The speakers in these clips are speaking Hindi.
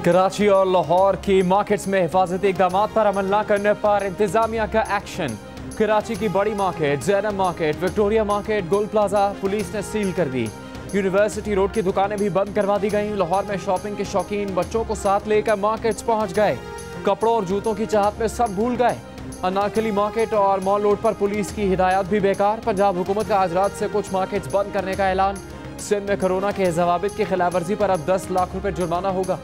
कराची और लाहौर की मार्केट्स में हिफाजती इकदाम पर अमल न करने पर इंतजामिया का एक्शन। कराची की बड़ी market, Zainab market, Victoria market, Gol plaza police ने सील कर दी। यूनिवर्सिटी रोड की दुकानें भी बंद करवा दी गईं। लाहौर में शॉपिंग के शौकीन बच्चों को साथ लेकर मार्केट्स पहुंच गए। कपड़ों और जूतों की चाहत में सब भूल गए। अनारकली मार्केट और मॉल रोड पर पुलिस की हिदायत भी बेकार। पंजाब हुकूमत का आज रात से कुछ मार्केट्स बंद करने का ऐलान। सिंध में कोरोना के ज़वाबित की खिलाफ वर्जी पर अब 10 लाख रुपए जुर्माना होगा।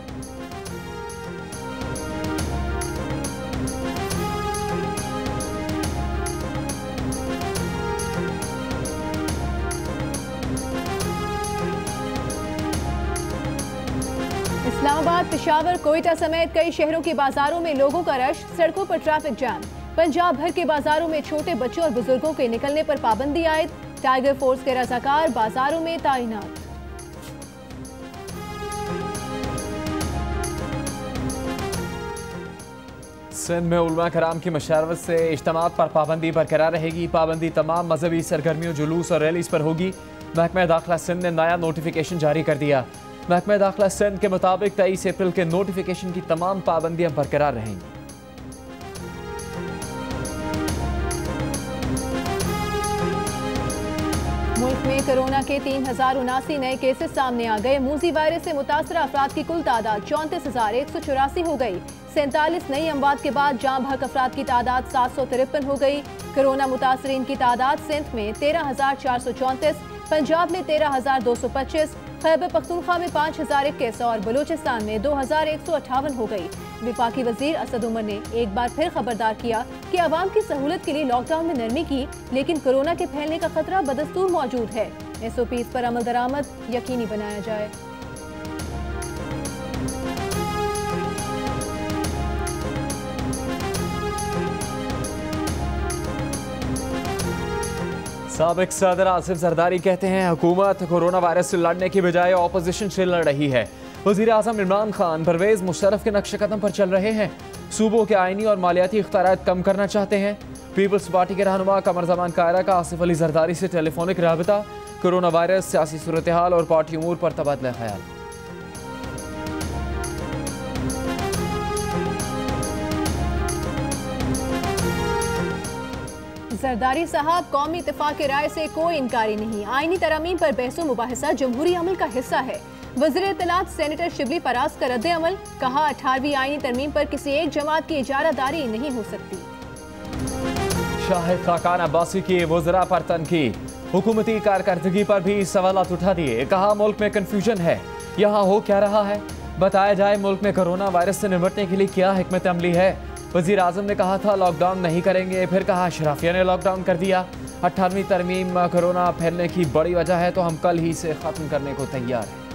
इस्लामाबाद, पेशावर, कोयटा समेत कई शहरों के बाजारों में लोगों का रश, सड़कों पर ट्रैफिक जाम। पंजाब भर के बाजारों में छोटे बच्चों और बुजुर्गों के निकलने पर पाबंदी आयद। टाइगर फोर्स के रजाकार बाजारों में तैनात। सिंध में उलमा कराम की मशावरत से इज्तिमात पर पाबंदी बरकरार रहेगी। पाबंदी तमाम मजहबी सरगर्मियों, जुलूस और रैलीज पर होगी। महकमा दाखिला सिंध ने नया नोटिफिकेशन जारी कर दिया। महकमा दाखिला सिंध के मुताबिक 23 अप्रैल के नोटिफिकेशन की तमाम पाबंदियां बरकरार रहेंगी। मुल्क में कोरोना के 3079 नए केसेस सामने आ गए। मूजी वायरस से मुतासरा अफराद की कुल तादाद 34,184 हो गई। 47 नई अमवात के बाद जाँ बहक अफराद की तादाद 753 हो गई। कोरोना मुतासरीन की तादाद सिंध में 13,434, पंजाब में 13,225, खैबर पख्तूनख्वा में 5,021 और बलूचिस्तान में 2,158 हो गई। विफाकी वजीर असद उमर ने एक बार फिर खबरदार किया कि आवाम की सहूलत के लिए लॉकडाउन में नरमी की, लेकिन कोरोना के फैलने का खतरा बदस्तूर मौजूद है। SOPs पर अमल दरामद यकीनी बनाया जाए। साबिक सदर आसिफ जरदारी कहते हैं हुकूमत कोरोना वायरस से लड़ने की बजाय ऑपोजिशन से लड़ रही है। वज़ीर आज़म इमरान खान परवेज मुशर्रफ के नक्शे कदम पर चल रहे हैं। सूबों के आइनी और मालियाती इख्तियारात कम करना चाहते हैं। पीपल्स पार्टी के रहनुमा कमर जमान कायरा का आसिफ अली जरदारी से टेलीफोनिक राबिता। कोरोना वायरस, सियासी सूरत हाल और पार्टी उमूर पर तबादला ख्याल। जरदारी साहब, कौमी इत्तेफाक के राय से कोई इनकारी नहीं। आईनी तरमीम पर बहसो मुबाहिसा जमहूरी अमल का हिस्सा है। वज़ीर इत्तलात सेनेटर शिबली फराज का रद्द अमल, कहा 18वीं आईनी तरमीम पर किसी एक जमात की इजारादारी नहीं हो सकती। शाहिद खाकान अब्बासी की वज़रा पर तनकीद, हुकूमती कारकर्दगी पर भी सवालात उठा दिए। कहा मुल्क में कन्फ्यूजन है, यहाँ हो क्या रहा है, बताया जाए मुल्क में कोरोना वायरस से निपटने के लिए क्या हिकमत अमली है। वज़ीर आज़म ने कहा था लॉकडाउन नहीं करेंगे, फिर कहा अशराफिया ने लॉकडाउन कर दिया। 18वीं तरमीम कोरोना फैलने की बड़ी वजह है तो हम कल ही से ख़त्म करने को तैयार हैं।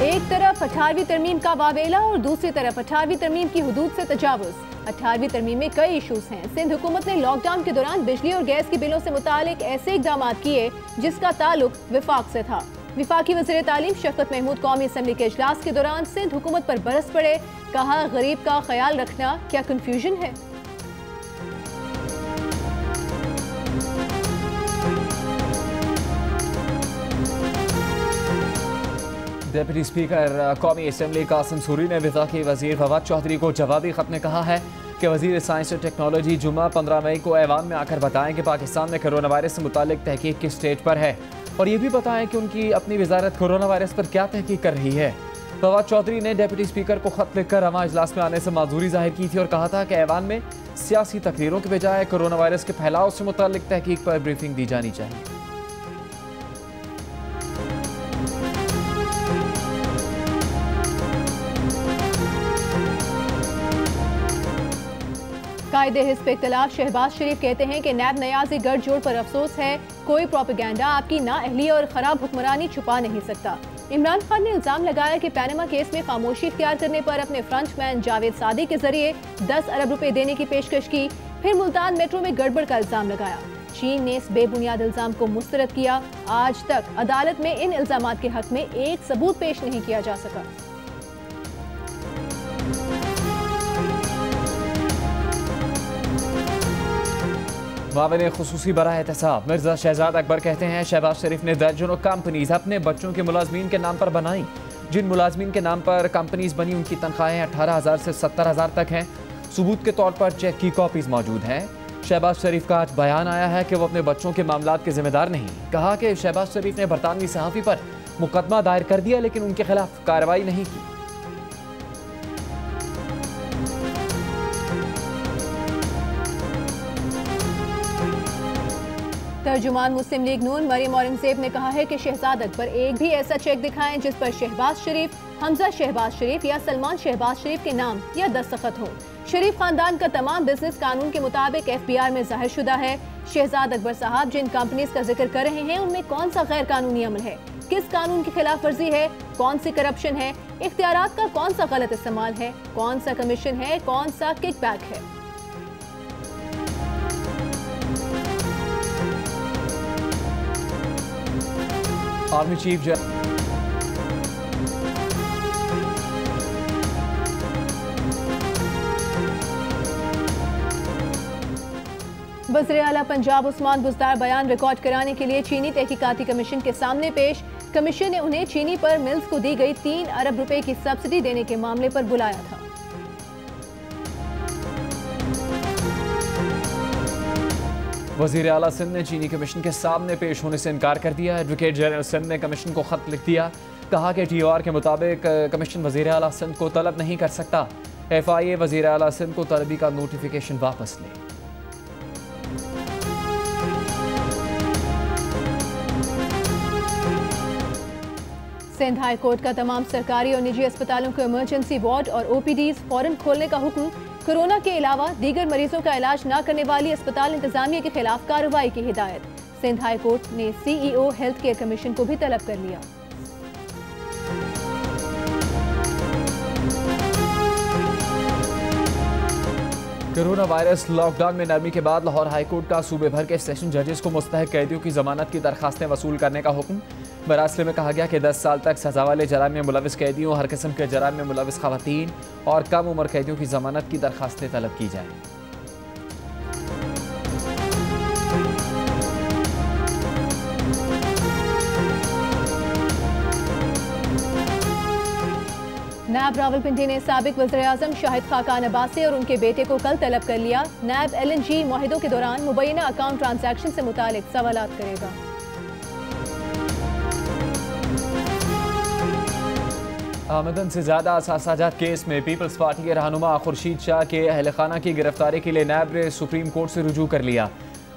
एक तरफ 18वीं तरमीम का वावेला और दूसरी तरफ 18वीं तरमीम की हुदूद से तजावुज़। 18वीं तरमीम में कई इशूज हैं। सिंध हुकूमत ने लॉकडाउन के दौरान बिजली और गैस के बिलों से मुतालिक ऐसे इकदाम किए जिसका ताल्लुक विफाक से था। विफाकी वज़ीर तालीम शफ़क़त महमूद कौमी असम्बली के इजलास के दौरान सिंध हुकूमत पर बरस पड़े। कहा गरीब का ख्याल रखना क्या कन्फ्यूजन है। डिप्टी स्पीकर कौमी असम्बली कासिम सूरी ने वफाकी वज़ीर फवाद चौधरी को जवाबी ख़त में कहा है कि वज़ीर साइंस और टेक्नोलॉजी जुम्मा 15 मई को ऐवान में आकर बताएं कि पाकिस्तान में कोरोना वायरस से मुतालिक तहकीक किस स्टेज पर है और ये भी बताएं कि उनकी अपनी वजारत कोरोना वायरस पर क्या तहकीक कर रही है। फवाद चौधरी ने डिप्टी स्पीकर को खत लिखकर रवा इजलास में आने से माजूरी जाहिर की थी और कहा था कि ऐवान में सियासी तकरीरों के बजाय कोरोना वायरस के फैलाव से मुतालिक तहकीक पर ब्रीफिंग दी जानी चाहिए। कायदे हिज़्ब इख्तिलाफ शहबाज शरीफ कहते हैं कि नैब नयाज़ी गठजोड़ पर अफसोस है। कोई प्रोपेगेंडा आपकी नाअहली और ख़राब हुक्मरानी छुपा नहीं सकता। इमरान खान ने इल्ज़ाम लगाया कि पैनामा केस में खामोशी इख्तियार करने पर अपने फ्रंटमैन जावेद सादी के जरिए 10 अरब रुपए देने की पेशकश की। फिर मुल्तान मेट्रो में गड़बड़ का इल्ज़ाम लगाया। चीन ने इस बेबुनियाद इल्ज़ाम को मुस्तरद किया। आज तक अदालत में इन इल्ज़ामात के हक में एक सबूत पेश नहीं किया जा सका। माविन खुसूसी बराह एहतसाब मिर्जा शहजाद अकबर कहते हैं शहबाज शरीफ ने दर्जनों कंपनीज अपने बच्चों के मुलाजमीन के नाम पर बनाई। जिन मुलाजमीन के नाम पर कंपनीज बनी उनकी तनख्वाहें 18,000 से 70,000 तक हैं। सबूत के तौर पर चेक की कॉपीज मौजूद हैं। शहबाज शरीफ का आज बयान आया है कि वो अपने बच्चों के मामलात के जिम्मेदार नहीं। कहा कि शहबाज शरीफ ने बरतानवी सहाफ़ी पर मुकदमा दायर कर दिया लेकिन उनके खिलाफ कार्रवाई नहीं की। तर्जुमान मुस्लिम लीग नून मरियम औरंगजेब ने कहा है कि शहजाद अकबर एक भी ऐसा चेक दिखाएं जिस पर शहबाज शरीफ, हमजा शहबाज शरीफ या सलमान शहबाज शरीफ के नाम या दस्तखत हो। शरीफ खानदान का तमाम बिजनेस कानून के मुताबिक FBR में जाहिर शुदा है। शहजाद अकबर साहब जिन कंपनीज का जिक्र कर रहे हैं उनमें कौन सा गैर कानूनी अमल है, किस कानून की खिलाफ वर्जी है, कौन सी करप्शन है, इख्तियारात का कौन सा गलत इस्तेमाल है, कौन सा कमीशन है, कौन सा किकबैक है। आर्मी चीफ वज़ीर आला पंजाब उस्मान बुज़दार बयान रिकॉर्ड कराने के लिए चीनी तहकीकाती कमीशन के सामने पेश। कमीशन ने उन्हें चीनी पर मिल्स को दी गई 3 अरब रुपए की सब्सिडी देने के मामले पर बुलाया था। वज़ीर आला सिंध ने चीनी कमीशन के सामने पेश होने से इनकार कर दिया। एडवोकेट जनरल सिंध ने कमीशन को खत लिख दिया। कहा कि TOR के मुताबिक कमीशन वज़ीर आला सिंध को तलब नहीं कर सकता। FIA वज़ीर आला सिंध को तलबी का नोटिफिकेशन वापस ले। सिंध हाई कोर्ट का तमाम सरकारी और निजी अस्पतालों को इमरजेंसी वार्ड और OPDs फौरन खोलने का हुक्म। कोरोना के अलावा दीगर मरीजों का इलाज न करने वाली अस्पताल इंतजामिया के खिलाफ कार्रवाई की हिदायत। सिंध हाई कोर्ट ने CEO हेल्थ केयर कमीशन को भी तलब कर लिया। कोरोना वायरस लॉकडाउन में नरमी के बाद लाहौर हाई कोर्ट का सूबे भर के सेशन जजेस को मुस्तहक कैदियों की जमानत की दरखास्तें वसूल करने का हुक्म। मरासले में कहा गया कि 10 साल तक सजा वाले जराम में मुलविस कैदियों, हर किस्म के जराम में मुलविस खवातीन और कम उम्र कैदियों की जमानत की दरखास्तें तलब की जाएं। नायब रावलपिंडी ने साबिक वज़ीर-ए-आज़म शाहिद खाकान अब्बासी और उनके बेटे को कल तलब कर लिया। नायब LNG मुआहिदों के दौरान मुबैना अकाउंट ट्रांजैक्शन से मुतालिक सवालात करेगा। आमदन से ज्यादा असासाजात केस में पीपल्स पार्टी के रहनुमा खुर्शीद शाह के अहल खाना की गिरफ्तारी के लिए नायब ने सुप्रीम कोर्ट से रुजू कर लिया।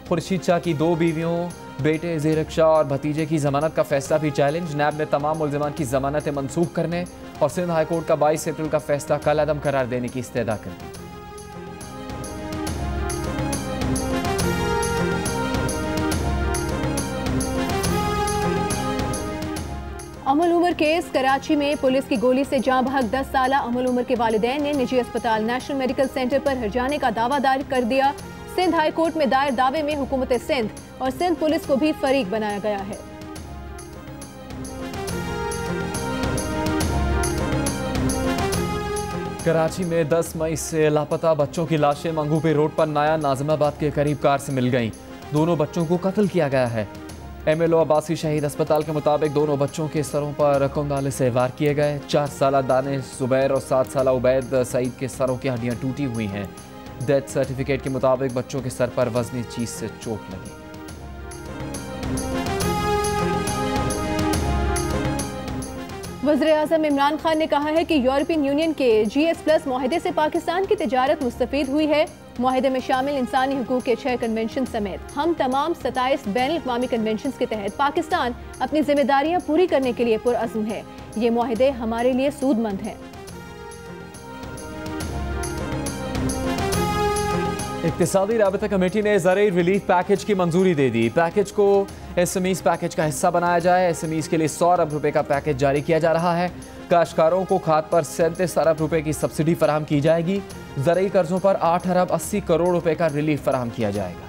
खुर्शीद शाह की 2 बीवियों, बेटे ज़ीरक शाह और भतीजे की जमानत का फैसला भी चैलेंज। नायब ने तमाम मुल्ज़िमान की जमानतें मनसूख करने और सिंध हाई कोर्ट का 22 अप्रैल का फैसला कल अदम करार देने की इस्तेदा कर दी। अमल उमर केस। कराची में पुलिस की गोली से जाँ बहक 10 साला अमल उमर के वालिदैन ने निजी अस्पताल नेशनल मेडिकल सेंटर पर हरजाने का दावा दायर कर दिया। सिंध हाई कोर्ट में दायर दावे में हुकूमत सिंध और सिंध पुलिस को भी फरीक बनाया गया है। कराची में 10 मई से लापता बच्चों की लाशें मंगूपे रोड पर नया नाज़िमाबाद के करीब कार से मिल गईं। दोनों बच्चों को कत्ल किया गया है। MLO अब्बासी शहीद अस्पताल के मुताबिक दोनों बच्चों के सरों पर कुंदाले से वार किए गए। 4 साला दानिश जुबैर और 7 साला उबैद सईद के सरों की हड्डियां टूटी हुई हैं। डेथ सर्टिफिकेट के मुताबिक बच्चों के सर पर वजनी चीज से चोट लगी। वज़ीर-ए-आज़म इमरान खान ने कहा है कि यूरोपियन यूनियन के GS+ मुआहिदे से पाकिस्तान की तिजारत मुस्तफीद हुई है। मुआहिदे में शामिल इंसानी हुकूक के 6 कन्वेंशन समेत हम तमाम 27 बैनुल-अक़वामी कन्वेंशन के तहत पाकिस्तान अपनी जिम्मेदारियां पूरी करने के लिए पुरअज़्म है। ये मुआहिदे हमारे लिए सूदमंद हैं। इक़्तिसादी राबता कमेटी ने ज़रूरी रिलीफ पैकेज की मंजूरी दे दी। पैकेज को SMEs पैकेज का हिस्सा बनाया जाए। SMEs के लिए 100 अरब रुपए का पैकेज जारी किया जा रहा है। काश्तकारों को खाद पर 37 अरब रुपए की सब्सिडी फराहम की जाएगी। ज़रूरी कर्जों पर 8 अरब 80 करोड़ रुपए का रिलीफ फराहम किया जाएगा।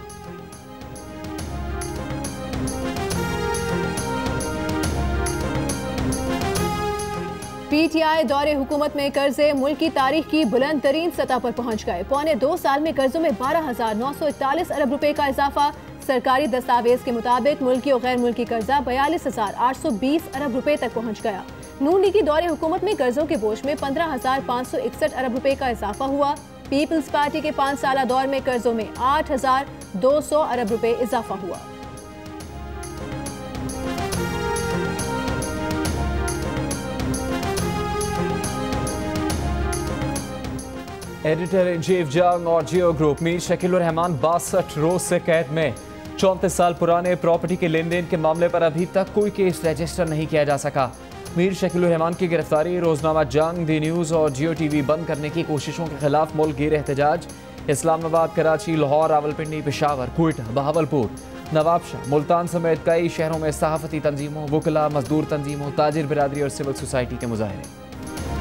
PTI दौरे हुकूमत में कर्जे मुल्क की तारीख की बुलंद तरीन सतह पर पहुंच गए। पौने 2 साल में कर्जों में 12,941 अरब रुपए का इजाफा। सरकारी दस्तावेज के मुताबिक मुल्की और गैर मुल्की कर्जा 42,820 अरब रुपए तक पहुंच गया। नून लीगी दौरे हुकूमत में कर्जों के बोझ में 15,561 अरब रुपए का इजाफा हुआ। पीपल्स पार्टी के 5 साला दौर में कर्जों में 8,200 अरब रुपए इजाफा हुआ। एडिटर इन चीफ जंग और जियो ग्रुप मीर शकील उर रहमान 62 रोज से कैद में। 34 साल पुराने प्रॉपर्टी के लेन देन के मामले पर अभी तक कोई केस रजिस्टर नहीं किया जा सका। मीर शकील उर रहमान की गिरफ्तारी, रोजनामा जंग, दी न्यूज़ और जियो टीवी बंद करने की कोशिशों के खिलाफ मुल्क गिर एहतजाज। इस्लामाबाद, कराची, लाहौर, रावलपिंडी, पेशावर, कोयटा, बहावलपुर, नवाबशाह, मुल्तान समेत कई शहरों में सहाफती तंजीमों, वकला, मजदूर तंजीमों, ताजिर बिरादरी और सिविल सोसाइटी के मुजाहरे।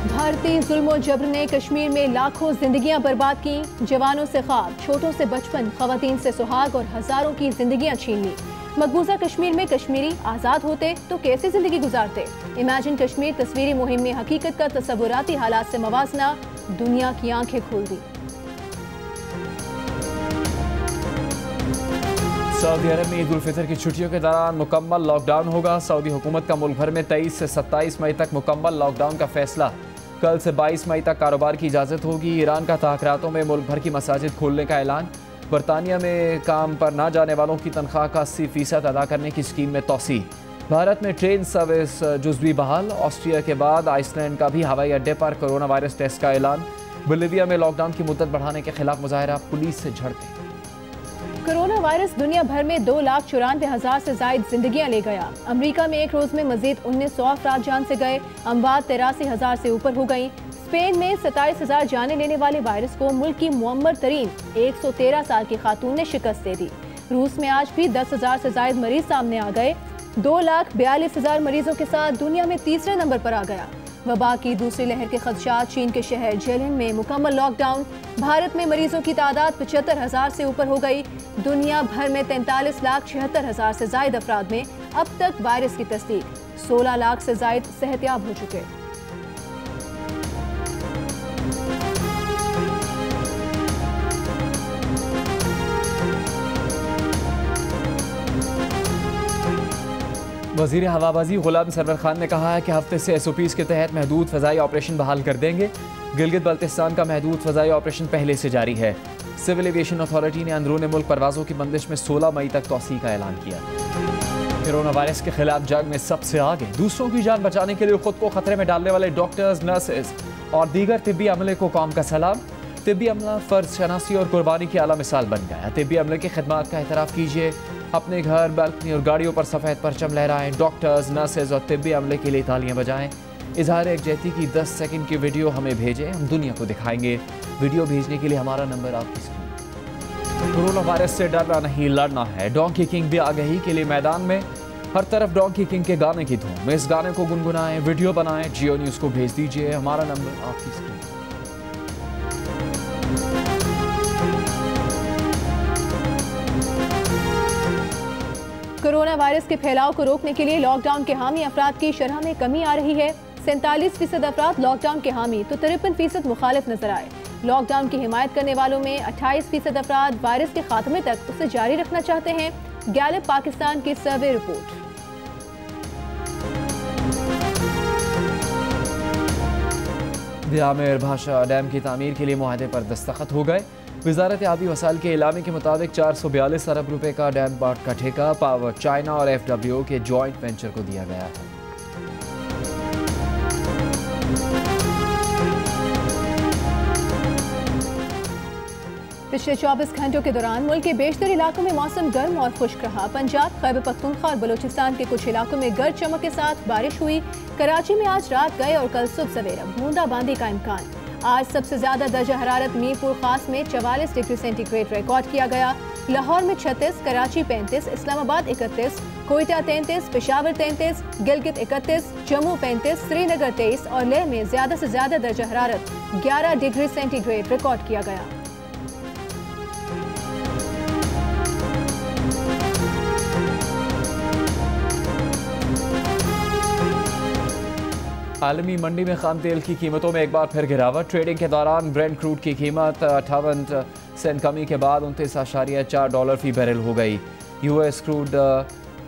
भारतीय जुल्म और जबर ने कश्मीर में लाखों जिंदगियां बर्बाद की। जवानों से ख्वाब, छोटों से बचपन, खवातीन से सुहाग और हजारों की जिंदगियां छीन ली। मकबूजा कश्मीर में कश्मीरी आज़ाद होते तो कैसे जिंदगी गुजारते। इमेजिन कश्मीर तस्वीरी मुहिम में हकीकत का तस्वुराती हालात से मवाजना दुनिया की आंखें खोल दी। सऊदी अरब में ईद उल फितर की छुट्टियों के दौरान मुकम्मल लॉकडाउन होगा। सऊदी हुकूमत का मुल्क भर में 23 से 27 मई तक मुकम्मल लॉकडाउन का फैसला। कल से 22 मई तक कारोबार की इजाज़त होगी। ईरान का ताक़रातों में मुल्क भर की मसाजिद खोलने का ऐलान। बरतानिया में काम पर ना जाने वालों की तनख्वाह का 80% अदा करने की स्कीम में तोसी। भारत में ट्रेन सर्विस जुज़वी बहाल। ऑस्ट्रिया के बाद आइसलैंड का भी हवाई अड्डे पर कोरोना वायरस टेस्ट का ऐलान। बोलिविया में लॉकडाउन की मुद्दत बढ़ाने के खिलाफ मुजाहरा, पुलिस से झड़पें। कोरोना वायरस दुनिया भर में 2,94,000 से ज्यादा जिंदगियां ले गया। अमेरिका में एक रोज में मजीद 1900 अफराद जान से गए। अमवात 83,000 से ऊपर हो गई। स्पेन में 27,000 जाने लेने वाले वायरस को मुल्क की मुअम्मर तरीन 113 साल की खातून ने शिकस्त दे दी। रूस में आज भी 10,000 से ज्यादा मरीज सामने आ गए। 2,42,000 मरीजों के साथ दुनिया में तीसरे नंबर पर आ गया। वबा की दूसरी लहर के खदशात, चीन के शहर जेलिन में मुकम्मल लॉकडाउन। भारत में मरीजों की तादाद 75,000 से ऊपर हो गई। दुनिया भर में 43,76,000 से ज्यादा अफराद में अब तक वायरस की तस्दीक। 16 लाख से ज्यादा सेहतियाब हो चुके। वज़ीर हवाबाजी गुलाम सरवर खान ने कहा है कि हफ्ते से SOPs के तहत महदूद फ़ज़ाई ऑपरेशन बहाल कर देंगे। गिलगित बल्तिस्तान का महदूद फ़ज़ाई ऑपरेशन पहले से जारी है। सिविल एविएशन अथॉरिटी ने अंदरूनी मुल्क परवाज़ों की बंदिश में 16 मई तक तोसी का ऐलान किया। कोरोना वायरस के खिलाफ जंग में सबसे आगे, दूसरों की जान बचाने के लिए खुद को खतरे में डालने वाले डॉक्टर्स, नर्सेज और दीगर तिब्बी अमले को कौम का सलाम। तिब्बी अमला फ़र्ज शनासी और कुर्बानी की आला मिसाल बन गया। तिब्बी अमले की खिदमत का एहतराफ़ कीजिए। अपने घर, बालकनी और गाड़ियों पर सफ़ेद परचम लहराएं। डॉक्टर्स, नर्सेज और तिब्बी अमले के लिए तालियां बजाएं। इजहार यकजहती की 10 सेकंड की वीडियो हमें भेजें, हम दुनिया को दिखाएंगे। वीडियो भेजने के लिए हमारा नंबर आपकी स्क्रीन। कोरोना वायरस से डरना नहीं, लड़ना है। डोंकी किंग भी आगाही के लिए मैदान में। हर तरफ डोंकी किंग के गाने की धूम। इस गाने को गुनगुनाएं, वीडियो बनाएं, जियो न्यूज़ को भेज दीजिए। हमारा नंबर आपकी स्क्रीन। कोरोना वायरस के फैलाव को रोकने के लिए लॉकडाउन के हामी अफराद की शरह में कमी आ रही है। 47% अफराद लॉकडाउन के हामी तो 53% मुखालिफ नजर आए। लॉकडाउन की हिमायत करने वालों में 28% अफराद वायरस के खात्मे तक उसे जारी रखना चाहते हैं। गैलप पाकिस्तान की सर्वे रिपोर्ट। आमिर भाषा डैम की तामीर के लिए मुआहदे पर दस्तखत हो गए। वजारत आबी वसाइल के एलामी के मुताबिक 442 अरब रुपए का डैम बाट का ठेका पावर चाइना और FWO के जॉइंट वेंचर को दिया गया है। पिछले 24 घंटों के दौरान मुल्क के बेशतर इलाकों में मौसम गर्म और खुश्क रहा। पंजाब, खैबर पख्तूनख्वा और बलूचिस्तान के कुछ इलाकों में गरज चमक के साथ बारिश हुई। कराची में आज रात गए और कल सुबह सवेरा बूंदाबांदी का इम्कान। आज सबसे ज्यादा दर्जा हरारत मीरपुर खास में 44 डिग्री सेंटीग्रेड रिकॉर्ड किया गया। लाहौर में 36, कराची 35, इस्लामाबाद 31, कोयटा 33, पेशावर 33, गिलगित 31, जम्मू 35, श्रीनगर 23 और लेह में ज्यादा से ज्यादा दर्जा हरारत 11 डिग्री सेंटीग्रेड रिकॉर्ड किया गया। आलमी मंडी में खाम तेल की कीमतों में एक बार फिर गिरावट। ट्रेडिंग के दौरान ब्रेंट क्रूड की कीमत 58 सेंट कमी के बाद $29.4 फी बैरल हो गई। US क्रूड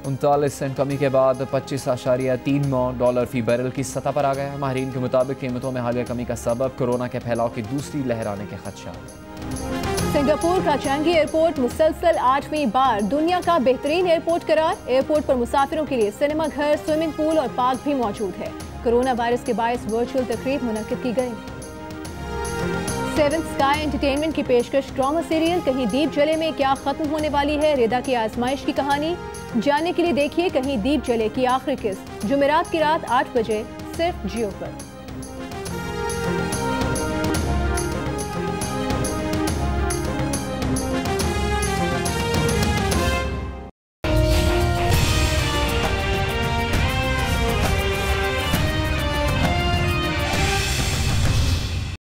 39 सेंट कमी के बाद $25.3 फी बैरल की सतह पर आ गया। माहिरीन के मुताबिक कीमतों में हालिया कमी का सबब कोरोना के फैलाव की दूसरी लहर आने के खदशात। सिंगापुर का चांगी एयरपोर्ट मुसलसल 8वीं बार दुनिया का बेहतरीन एयरपोर्ट करार। एयरपोर्ट पर मुसाफिरों के लिए सिनेमा घर, स्विमिंग पूल और पार्क भी मौजूद है। कोरोना वायरस के बायस वर्चुअल तकरीब मुनक्किद की गई। सेवंथ स्काई एंटरटेनमेंट की पेशकश ड्रामा सीरियल कहीं दीप जले में क्या खत्म होने वाली है, रेदा की आजमाइश की कहानी। जानने के लिए देखिए कहीं दीप जले की आखिरी किस्त, जुमेरात की रात 8 बजे सिर्फ जियो पर।